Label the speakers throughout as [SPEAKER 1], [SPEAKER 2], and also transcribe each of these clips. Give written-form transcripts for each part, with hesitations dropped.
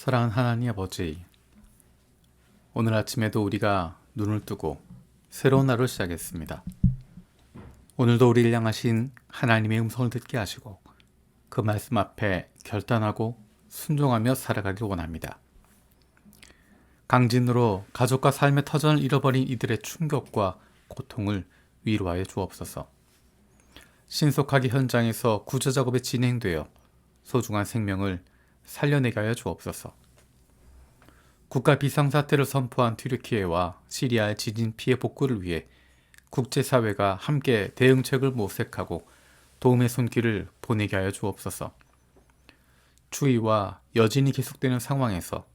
[SPEAKER 1] 사랑하는 하나님 아버지, 오늘 아침에도 우리가 눈을 뜨고 새로운 하루를 시작했습니다. 오늘도 우리를 향하신 하나님의 음성을 듣게 하시고 그 말씀 앞에 결단하고 순종하며 살아가길 원합니다. 강진으로 가족과 삶의 터전을 잃어버린 이들의 충격과 고통을 위로하여 주옵소서. 신속하게 현장에서 구조 작업이 진행되어 소중한 생명을 살려내게 하여 주옵소서. 국가 비상사태를 선포한 튀르키예와 시리아의 지진 피해 복구를 위해 국제사회가 함께 대응책을 모색하고 도움의 손길을 보내게 하여 주옵소서. 추위와 여진이 계속되는 상황에서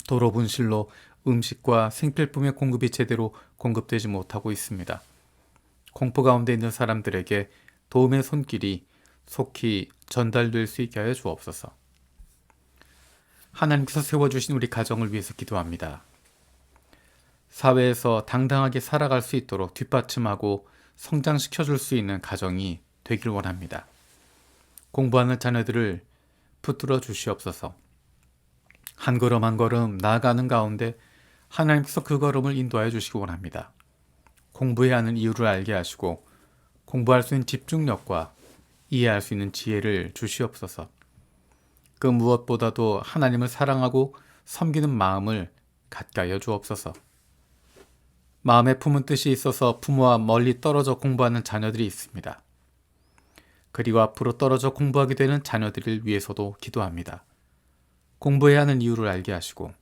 [SPEAKER 1] 도로 분실로 음식과 생필품의 공급이 제대로 공급되지 못하고 있습니다. 공포 가운데 있는 사람들에게 도움의 손길이 속히 전달될 수 있게 하여 주옵소서. 하나님께서 세워주신 우리 가정을 위해서 기도합니다. 사회에서 당당하게 살아갈 수 있도록 뒷받침하고 성장시켜줄 수 있는 가정이 되길 원합니다. 공부하는 자녀들을 붙들어 주시옵소서. 한 걸음 한 걸음 나아가는 가운데 하나님께서 그 걸음을 인도하여 주시기 원합니다. 공부해야 하는 이유를 알게 하시고 공부할 수 있는 집중력과 이해할 수 있는 지혜를 주시옵소서. 그 무엇보다도 하나님을 사랑하고 섬기는 마음을 갖게 하여 주옵소서. 마음에 품은 뜻이 있어서 부모와 멀리 떨어져 공부하는 자녀들이 있습니다. 그리고 앞으로 떨어져 공부하게 되는 자녀들을 위해서도 기도합니다. 공부해야 하는 이유를 알게 하시고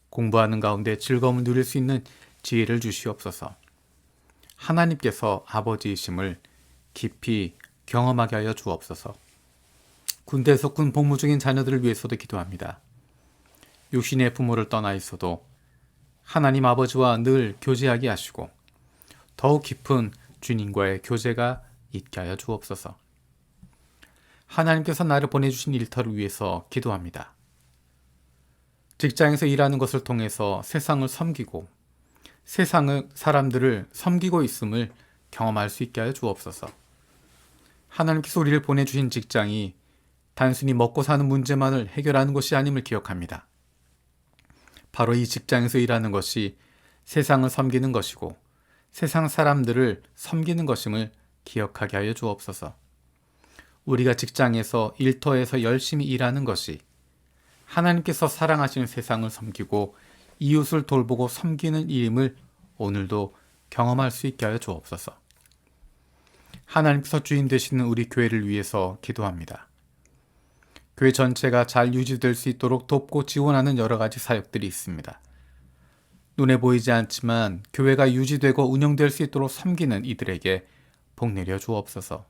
[SPEAKER 1] 공부하는 가운데 즐거움을 누릴 수 있는 지혜를 주시옵소서. 하나님께서 아버지이심을 깊이 경험하게 하여 주옵소서. 군대에서 군 복무 중인 자녀들을 위해서도 기도합니다. 육신의 부모를 떠나 있어도 하나님 아버지와 늘 교제하게 하시고 더욱 깊은 주님과의 교제가 있게 하여 주옵소서. 하나님께서 나를 보내주신 일터를 위해서 기도합니다. 직장에서 일하는 것을 통해서 세상을 섬기고 세상의 사람들을 섬기고 있음을 경험할 수 있게 하여 주옵소서. 하나님께서 우리를 보내주신 직장이 단순히 먹고 사는 문제만을 해결하는 것이 아님을 기억합니다. 바로 이 직장에서 일하는 것이 세상을 섬기는 것이고 세상 사람들을 섬기는 것임을 기억하게 하여 주옵소서. 우리가 직장에서 일터에서 열심히 일하는 것이 하나님께서 사랑하시는 세상을 섬기고 이웃을 돌보고 섬기는 일임을 오늘도 경험할 수 있게 하여 주옵소서. 하나님께서 주인 되시는 우리 교회를 위해서 기도합니다. 교회 전체가 잘 유지될 수 있도록 돕고 지원하는 여러 가지 사역들이 있습니다. 눈에 보이지 않지만 교회가 유지되고 운영될 수 있도록 섬기는 이들에게 복 내려 주옵소서.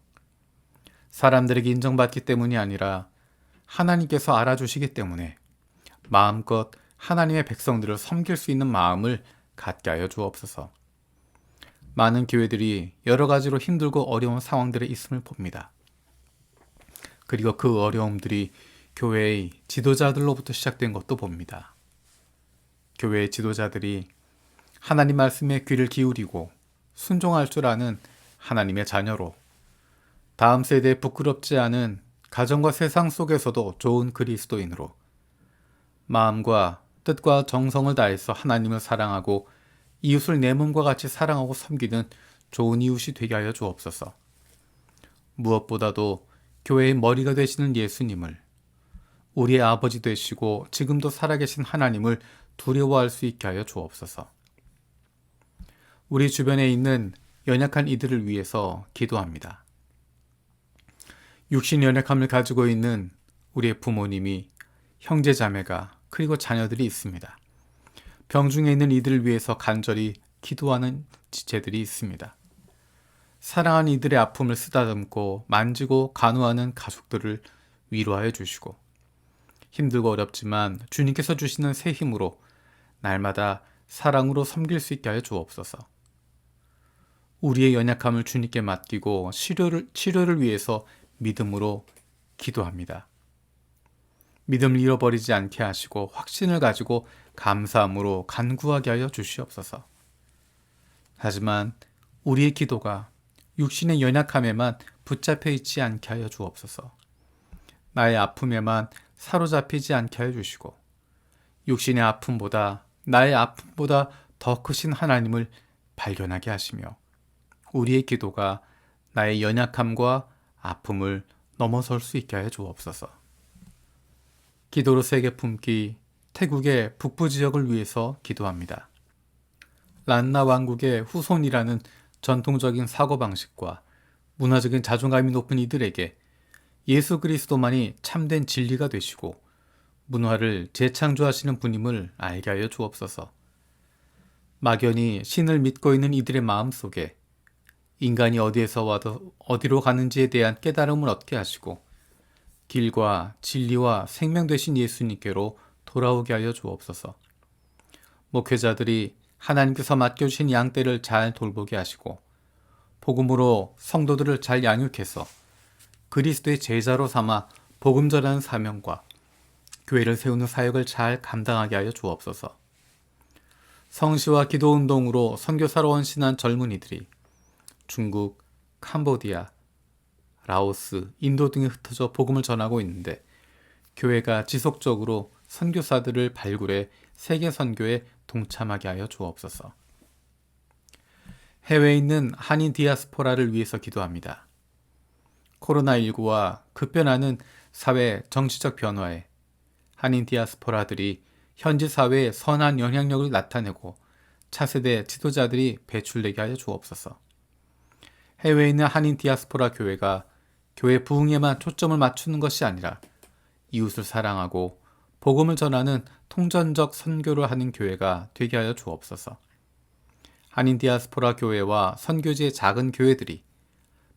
[SPEAKER 1] 사람들에게 인정받기 때문이 아니라 하나님께서 알아주시기 때문에 마음껏 하나님의 백성들을 섬길 수 있는 마음을 갖게 하여 주옵소서. 많은 교회들이 여러 가지로 힘들고 어려운 상황들에 있음을 봅니다. 그리고 그 어려움들이 교회의 지도자들로부터 시작된 것도 봅니다. 교회의 지도자들이 하나님 말씀에 귀를 기울이고 순종할 줄 아는 하나님의 자녀로 다음 세대에 부끄럽지 않은 가정과 세상 속에서도 좋은 그리스도인으로 마음과 뜻과 정성을 다해서 하나님을 사랑하고 이웃을 내 몸과 같이 사랑하고 섬기는 좋은 이웃이 되게 하여 주옵소서. 무엇보다도 교회의 머리가 되시는 예수님을, 우리의 아버지 되시고 지금도 살아계신 하나님을 두려워할 수 있게 하여 주옵소서. 우리 주변에 있는 연약한 이들을 위해서 기도합니다. 육신 연약함을 가지고 있는 우리의 부모님이, 형제 자매가, 그리고 자녀들이 있습니다. 병중에 있는 이들을 위해서 간절히 기도하는 지체들이 있습니다. 사랑하는 이들의 아픔을 쓰다듬고 만지고 간호하는 가족들을 위로하여 주시고 힘들고 어렵지만 주님께서 주시는 새 힘으로 날마다 사랑으로 섬길 수 있게 하여 주옵소서. 우리의 연약함을 주님께 맡기고 치료를 위해서 믿음으로 기도합니다. 믿음을 잃어버리지 않게 하시고 확신을 가지고 감사함으로 간구하게 하여 주시옵소서. 하지만 우리의 기도가 육신의 연약함에만 붙잡혀 있지 않게 하여 주옵소서. 나의 아픔에만 사로잡히지 않게 하여 주시고 육신의 아픔보다 나의 아픔보다 더 크신 하나님을 발견하게 하시며 우리의 기도가 나의 연약함과 아픔을 넘어설 수 있게 하여 주옵소서. 기도로 세계 품기 태국의 북부 지역을 위해서 기도합니다. 란나 왕국의 후손이라는 전통적인 사고방식과 문화적인 자존감이 높은 이들에게 예수 그리스도만이 참된 진리가 되시고 문화를 재창조하시는 분임을 알게 하여 주옵소서. 막연히 신을 믿고 있는 이들의 마음속에 인간이 어디에서 와도 어디로 가는지에 대한 깨달음을 얻게 하시고 길과 진리와 생명 되신 예수님께로 돌아오게 하여 주옵소서. 목회자들이 하나님께서 맡겨주신 양떼를 잘 돌보게 하시고 복음으로 성도들을 잘 양육해서 그리스도의 제자로 삼아 복음 전하는 사명과 교회를 세우는 사역을 잘 감당하게 하여 주옵소서. 성시와 기도운동으로 선교사로 헌신한 젊은이들이 중국, 캄보디아, 라오스, 인도 등에 흩어져 복음을 전하고 있는데 교회가 지속적으로 선교사들을 발굴해 세계 선교에 동참하게 하여 주옵소서. 해외에 있는 한인 디아스포라를 위해서 기도합니다. 코로나19와 급변하는 사회 정치적 변화에 한인 디아스포라들이 현지 사회에 선한 영향력을 나타내고 차세대 지도자들이 배출되게 하여 주옵소서. 해외에 있는 한인 디아스포라 교회가 교회 부흥에만 초점을 맞추는 것이 아니라 이웃을 사랑하고 복음을 전하는 통전적 선교를 하는 교회가 되게 하여 주옵소서. 한인 디아스포라 교회와 선교지의 작은 교회들이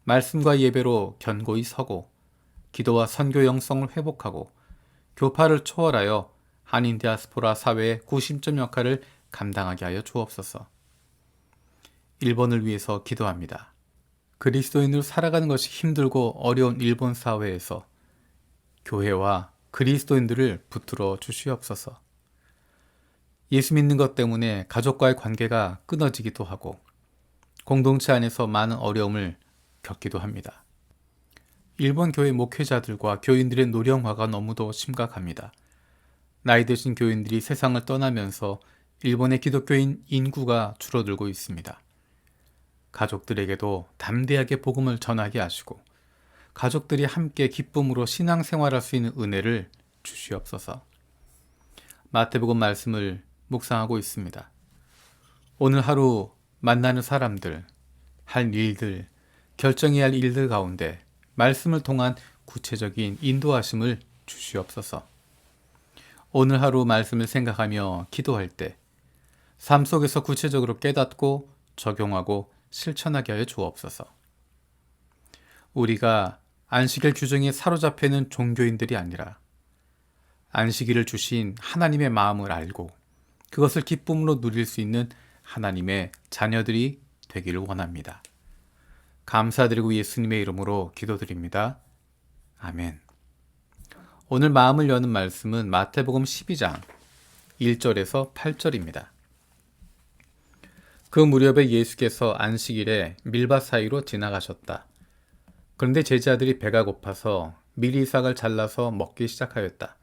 [SPEAKER 1] 말씀과 예배로 견고히 서고 기도와 선교 영성을 회복하고 교파를 초월하여 한인 디아스포라 사회의 구심점 역할을 감당하게 하여 주옵소서. 일본을 위해서 기도합니다. 그리스도인으로 살아가는 것이 힘들고 어려운 일본 사회에서 교회와 그리스도인들을 붙들어 주시옵소서. 예수 믿는 것 때문에 가족과의 관계가 끊어지기도 하고 공동체 안에서 많은 어려움을 겪기도 합니다. 일본 교회 목회자들과 교인들의 노령화가 너무도 심각합니다. 나이 드신 교인들이 세상을 떠나면서 일본의 기독교인 인구가 줄어들고 있습니다. 가족들에게도 담대하게 복음을 전하게 하시고 가족들이 함께 기쁨으로 신앙생활할 수 있는 은혜를 주시옵소서. 마태복음 말씀을 묵상하고 있습니다. 오늘 하루 만나는 사람들, 할 일들, 결정해야 할 일들 가운데 말씀을 통한 구체적인 인도하심을 주시옵소서. 오늘 하루 말씀을 생각하며 기도할 때 삶 속에서 구체적으로 깨닫고 적용하고 실천하게 하여 주옵소서. 우리가 안식일 규정에 사로잡혀 있는 종교인들이 아니라 안식일을 주신 하나님의 마음을 알고 그것을 기쁨으로 누릴 수 있는 하나님의 자녀들이 되기를 원합니다. 감사드리고 예수님의 이름으로 기도드립니다. 아멘. 오늘 마음을 여는 말씀은 마태복음 12장 1절에서 8절입니다. 그 무렵에 예수께서 안식일에 밀밭 사이로 지나가셨다. 그런데 제자들이 배가 고파서 미리삭을 잘라서 먹기 시작하였다.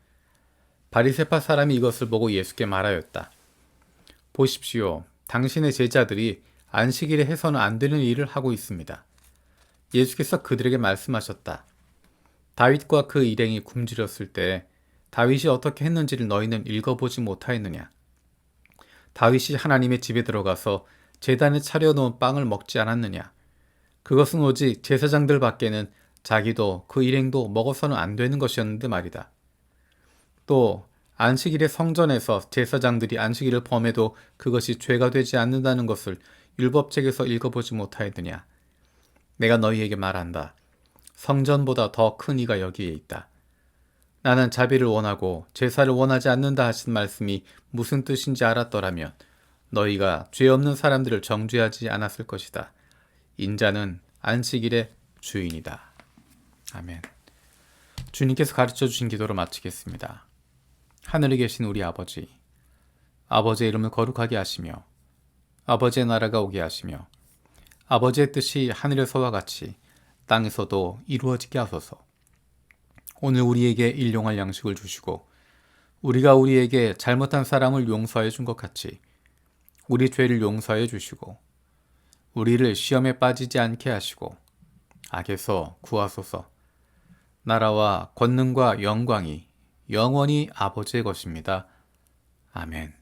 [SPEAKER 1] 바리새파 사람이 이것을 보고 예수께 말하였다. 보십시오. 당신의 제자들이 안식일에 해서는 안 되는 일을 하고 있습니다. 예수께서 그들에게 말씀하셨다. 다윗과 그 일행이 굶주렸을 때 다윗이 어떻게 했는지를 너희는 읽어보지 못하였느냐? 다윗이 하나님의 집에 들어가서 제단에 차려놓은 빵을 먹지 않았느냐? 그것은 오직 제사장들 밖에는 자기도 그 일행도 먹어서는 안 되는 것이었는데 말이다. 또 안식일에 성전에서 제사장들이 안식일을 범해도 그것이 죄가 되지 않는다는 것을 율법책에서 읽어보지 못하였느냐? 내가 너희에게 말한다. 성전보다 더 큰 이가 여기에 있다. 나는 자비를 원하고 제사를 원하지 않는다 하신 말씀이 무슨 뜻인지 알았더라면 너희가 죄 없는 사람들을 정죄하지 않았을 것이다. 인자는 안식일의 주인이다. 아멘. 주님께서 가르쳐 주신 기도로 마치겠습니다. 하늘에 계신 우리 아버지, 아버지의 이름을 거룩하게 하시며 아버지의 나라가 오게 하시며 아버지의 뜻이 하늘에서와 같이 땅에서도 이루어지게 하소서. 오늘 우리에게 일용할 양식을 주시고 우리가 우리에게 잘못한 사람을 용서해 준 것 같이 우리 죄를 용서해 주시고 우리를 시험에 빠지지 않게 하시고 악에서 구하소서. 나라와 권능과 영광이 영원히 아버지의 것입니다. 아멘.